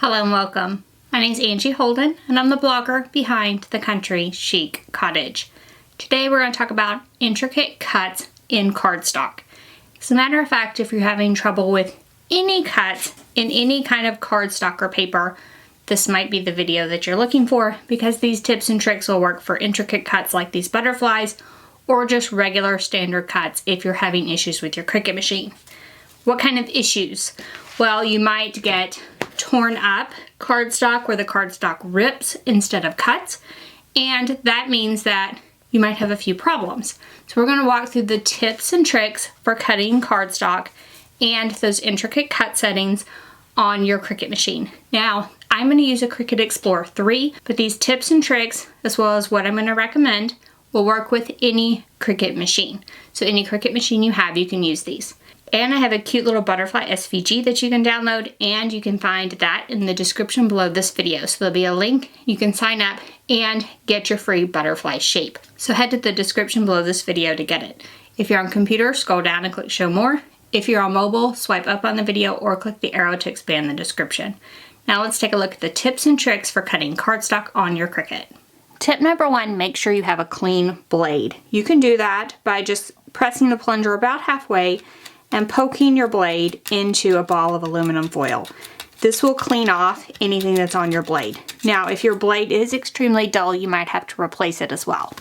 Hello and welcome. My name is Angie Holden and I'm the blogger behind the Country Chic Cottage. Today we're going to talk about intricate cuts in cardstock. As a matter of fact, if you're having trouble with any cuts in any kind of cardstock or paper, this might be the video that you're looking for because these tips and tricks will work for intricate cuts like these butterflies or just regular standard cuts if you're having issues with your Cricut machine. What kind of issues? Well, you might get torn up cardstock where the cardstock rips instead of cuts, and that means that you might have a few problems. So we're going to walk through the tips and tricks for cutting cardstock and those intricate cut settings on your Cricut machine. Now, I'm going to use a Cricut Explorer 3, but these tips and tricks, as well as what I'm going to recommend, will work with any Cricut machine. So any Cricut machine you have, you can use these. And I have a cute little butterfly SVG that you can download, and you can find that in the description below this video. So there'll be a link, you can sign up and get your free butterfly shape. So head to the description below this video to get it. If you're on computer, scroll down and click show more. If you're on mobile, swipe up on the video or click the arrow to expand the description. Now let's take a look at the tips and tricks for cutting cardstock on your Cricut. Tip number 1, make sure you have a clean blade. You can do that by just pressing the plunger about halfway and poking your blade into a ball of aluminum foil. This will clean off anything that's on your blade. Now, if your blade is extremely dull, you might have to replace it as well.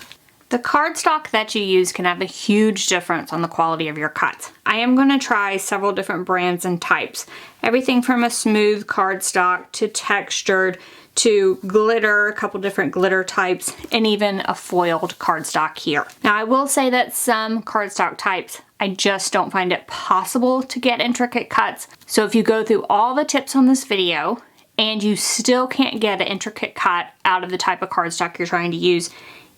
The cardstock that you use can have a huge difference on the quality of your cuts. I am going to try several different brands and types. Everything from a smooth cardstock to textured to glitter, a couple different glitter types, and even a foiled cardstock here. Now, I will say that some cardstock types, I just don't find it possible to get intricate cuts. So if you go through all the tips on this video and you still can't get an intricate cut out of the type of cardstock you're trying to use,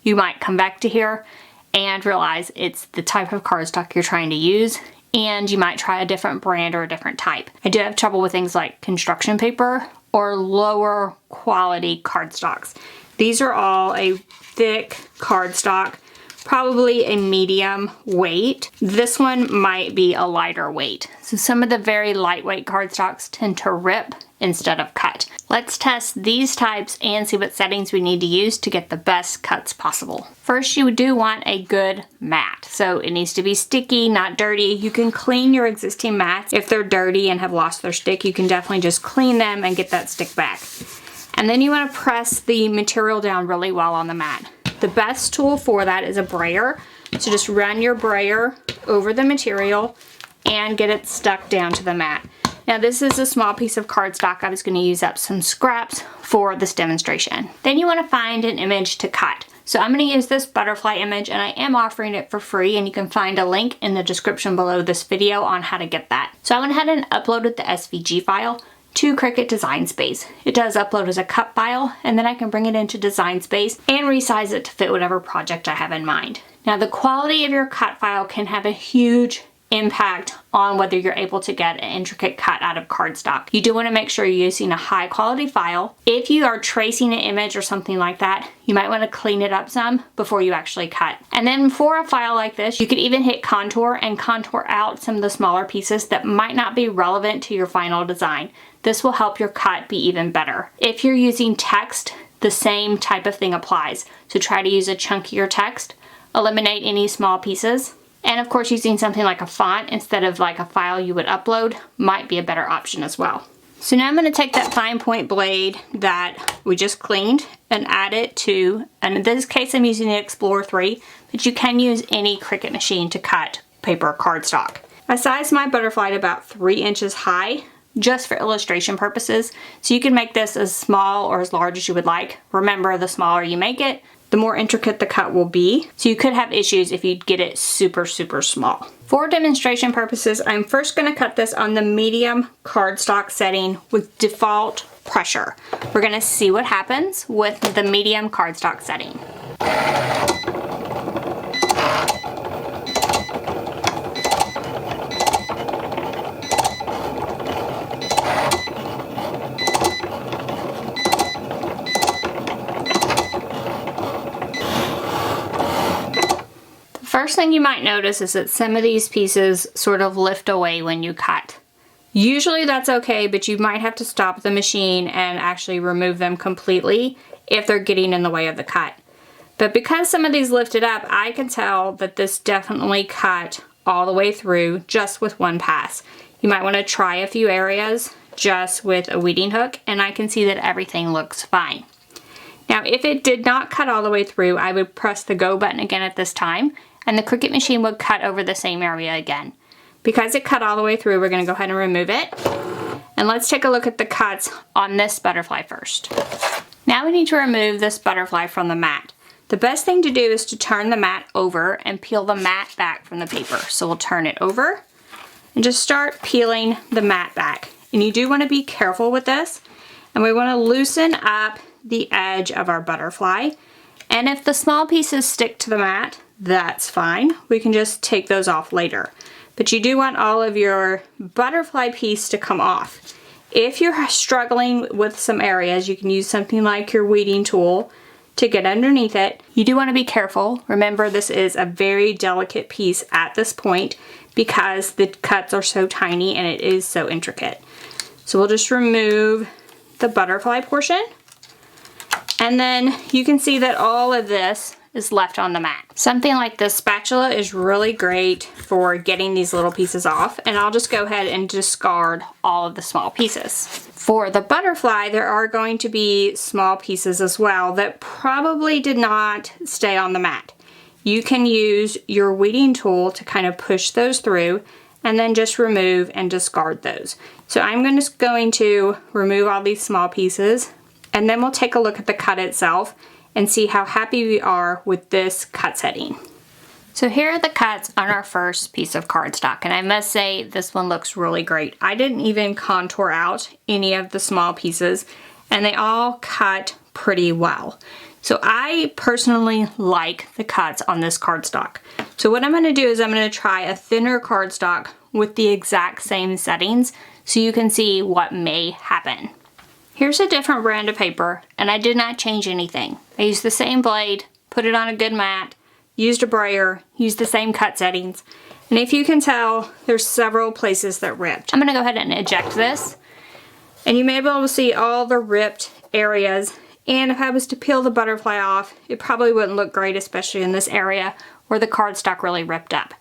you might come back to here and realize it's the type of cardstock you're trying to use, and you might try a different brand or a different type. I do have trouble with things like construction paper or lower quality cardstocks. These are all a thick cardstock, probably a medium weight. This one might be a lighter weight. So some of the very lightweight cardstocks tend to rip instead of cut. Let's test these types and see what settings we need to use to get the best cuts possible. First, you do want a good mat. So it needs to be sticky, not dirty. You can clean your existing mats. If they're dirty and have lost their stick, you can definitely just clean them and get that stick back. And then you want to press the material down really well on the mat. The best tool for that is a brayer. So just run your brayer over the material and get it stuck down to the mat. Now this is a small piece of cardstock. I was going to use up some scraps for this demonstration. Then you want to find an image to cut. So I'm going to use this butterfly image, and I am offering it for free, and you can find a link in the description below this video on how to get that. So I went ahead and uploaded the SVG file to Cricut Design Space. It does upload as a cut file, and then I can bring it into Design Space and resize it to fit whatever project I have in mind. Now the quality of your cut file can have a huge impact on whether you're able to get an intricate cut out of cardstock. You do want to make sure you're using a high quality file. If you are tracing an image or something like that, you might want to clean it up some before you actually cut. And then for a file like this, you could even hit contour and contour out some of the smaller pieces that might not be relevant to your final design. This will help your cut be even better. If you're using text, the same type of thing applies. So try to use a chunkier text, eliminate any small pieces. And of course, using something like a font instead of like a file you would upload might be a better option as well. So now I'm going to take that fine point blade that we just cleaned and add it to, and in this case I'm using the Explorer 3, but you can use any Cricut machine to cut paper cardstock. I sized my butterfly to about 3 inches high, just for illustration purposes. So you can make this as small or as large as you would like. Remember, the smaller you make it, the more intricate the cut will be. So you could have issues if you get it super, super small. For demonstration purposes, I'm first going to cut this on the medium cardstock setting with default pressure. We're going to see what happens with the medium cardstock setting. First thing you might notice is that some of these pieces sort of lift away when you cut. Usually that's okay, but you might have to stop the machine and actually remove them completely if they're getting in the way of the cut. But because some of these lifted up, I can tell that this definitely cut all the way through just with one pass. You might want to try a few areas just with a weeding hook, and I can see that everything looks fine. Now, if it did not cut all the way through, I would press the go button again at this time, and the Cricut machine would cut over the same area again. Because it cut all the way through, we're going to go ahead and remove it. And let's take a look at the cuts on this butterfly first. Now we need to remove this butterfly from the mat. The best thing to do is to turn the mat over and peel the mat back from the paper. So we'll turn it over and just start peeling the mat back. And you do want to be careful with this. And we want to loosen up the edge of our butterfly. And if the small pieces stick to the mat, that's fine. We can just take those off later. But you do want all of your butterfly piece to come off. If you're struggling with some areas, you can use something like your weeding tool to get underneath it. You do want to be careful. Remember, this is a very delicate piece at this point because the cuts are so tiny and it is so intricate. So we'll just remove the butterfly portion. And then you can see that all of this is left on the mat. Something like this spatula is really great for getting these little pieces off, and I'll just go ahead and discard all of the small pieces. For the butterfly, there are going to be small pieces as well that probably did not stay on the mat. You can use your weeding tool to kind of push those through and then just remove and discard those. So I'm just going to remove all these small pieces, and then we'll take a look at the cut itself and see how happy we are with this cut setting. So here are the cuts on our first piece of cardstock, and I must say this one looks really great. I didn't even contour out any of the small pieces, and they all cut pretty well. So I personally like the cuts on this cardstock. So what I'm going to do is I'm going to try a thinner cardstock with the exact same settings so you can see what may happen. Here's a different brand of paper, and I did not change anything. I used the same blade, put it on a good mat, used a brayer, used the same cut settings, and if you can tell, there's several places that ripped. I'm gonna go ahead and eject this, and you may be able to see all the ripped areas, and if I was to peel the butterfly off, it probably wouldn't look great, especially in this area where the cardstock really ripped up.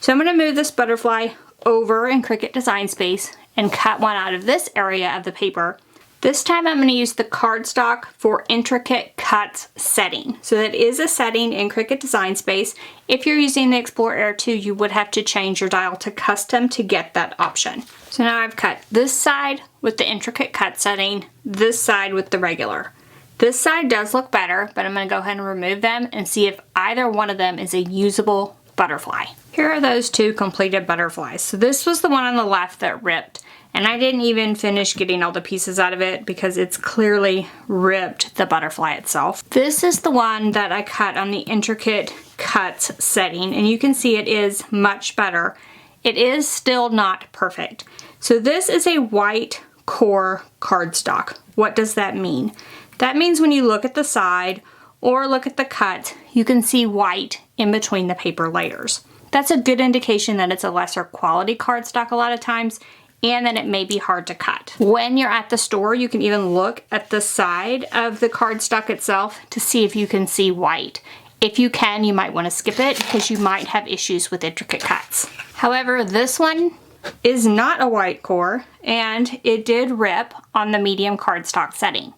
So I'm gonna move this butterfly over in Cricut Design Space and cut one out of this area of the paper. This time I'm going to use the cardstock for intricate cuts setting. So that is a setting in Cricut Design Space. If you're using the Explorer Air 2, you would have to change your dial to custom to get that option. So now I've cut this side with the intricate cut setting, this side with the regular. This side does look better, but I'm going to go ahead and remove them and see if either one of them is a usable butterfly. Here are those two completed butterflies. So this was the one on the left that ripped. And I didn't even finish getting all the pieces out of it because it's clearly ripped the butterfly itself. This is the one that I cut on the intricate cuts setting, and you can see it is much better. It is still not perfect. So this is a white core cardstock. What does that mean? That means when you look at the side or look at the cut, you can see white in between the paper layers. That's a good indication that it's a lesser quality cardstock a lot of times, and then it may be hard to cut. When you're at the store, you can even look at the side of the cardstock itself to see if you can see white. If you can, you might want to skip it because you might have issues with intricate cuts. However, this one is not a white core, and it did rip on the medium cardstock setting.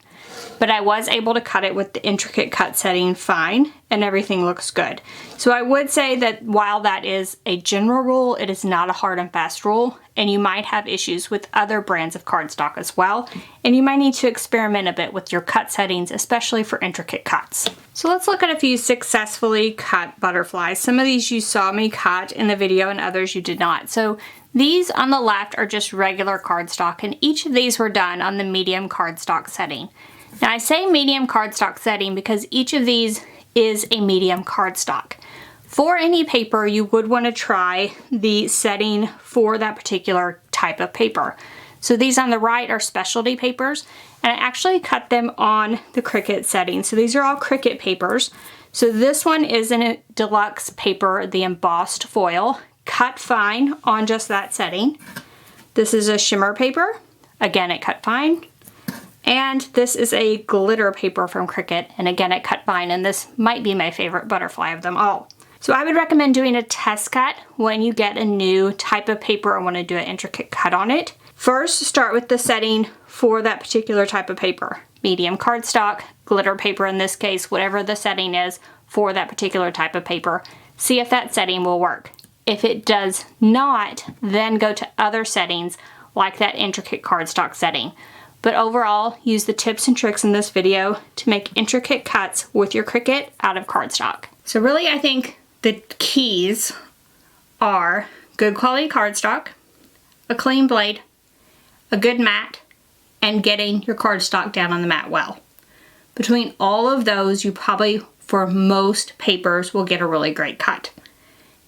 But I was able to cut it with the intricate cut setting fine, and everything looks good. So I would say that while that is a general rule, it is not a hard and fast rule, and you might have issues with other brands of cardstock as well, and you might need to experiment a bit with your cut settings, especially for intricate cuts. So let's look at a few successfully cut butterflies. Some of these you saw me cut in the video and others you did not. So these on the left are just regular cardstock, and each of these were done on the medium cardstock setting. Now I say medium cardstock setting because each of these is a medium cardstock. For any paper, you would want to try the setting for that particular type of paper. So these on the right are specialty papers, and I actually cut them on the Cricut setting. So these are all Cricut papers. So this one is in a deluxe paper, the embossed foil, cut fine on just that setting. This is a shimmer paper. Again, it cut fine. And this is a glitter paper from Cricut, and again, it cut fine, and this might be my favorite butterfly of them all. So I would recommend doing a test cut when you get a new type of paper and want to do an intricate cut on it. First, start with the setting for that particular type of paper. Medium cardstock, glitter paper in this case, whatever the setting is for that particular type of paper. See if that setting will work. If it does not, then go to other settings like that intricate cardstock setting. But overall, use the tips and tricks in this video to make intricate cuts with your Cricut out of cardstock. So really, I think the keys are good quality cardstock, a clean blade, a good mat, and getting your cardstock down on the mat well. Between all of those, you probably, for most papers, will get a really great cut.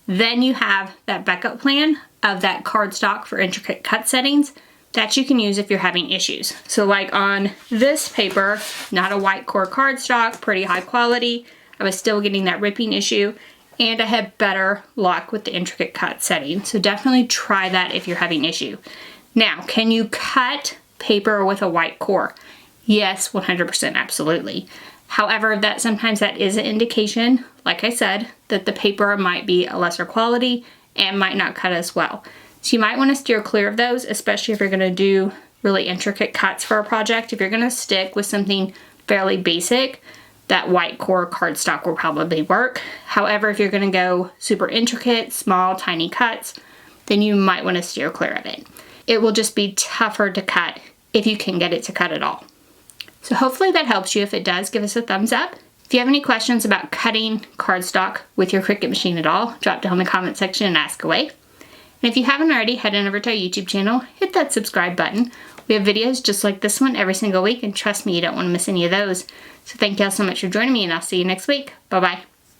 Then you have that backup plan of that cardstock for intricate cut settings that you can use if you're having issues. So like on this paper, not a white core cardstock, pretty high quality, I was still getting that ripping issue, and I had better luck with the intricate cut setting. So definitely try that if you're having issue. Now, can you cut paper with a white core? Yes, 100%, absolutely. However, sometimes that is an indication, like I said, that the paper might be a lesser quality and might not cut as well. So you might want to steer clear of those, especially if you're going to do really intricate cuts for a project. If you're going to stick with something fairly basic, that white core cardstock will probably work. However, if you're going to go super intricate, small, tiny cuts, then you might want to steer clear of it. It will just be tougher to cut if you can get it to cut at all. So hopefully that helps you. If it does, give us a thumbs up. If you have any questions about cutting cardstock with your Cricut machine at all, drop down in the comment section and ask away. And if you haven't already, head on over to our YouTube channel, hit that subscribe button. We have videos just like this one every single week, and trust me, you don't want to miss any of those. So thank y'all so much for joining me, and I'll see you next week. Bye-bye.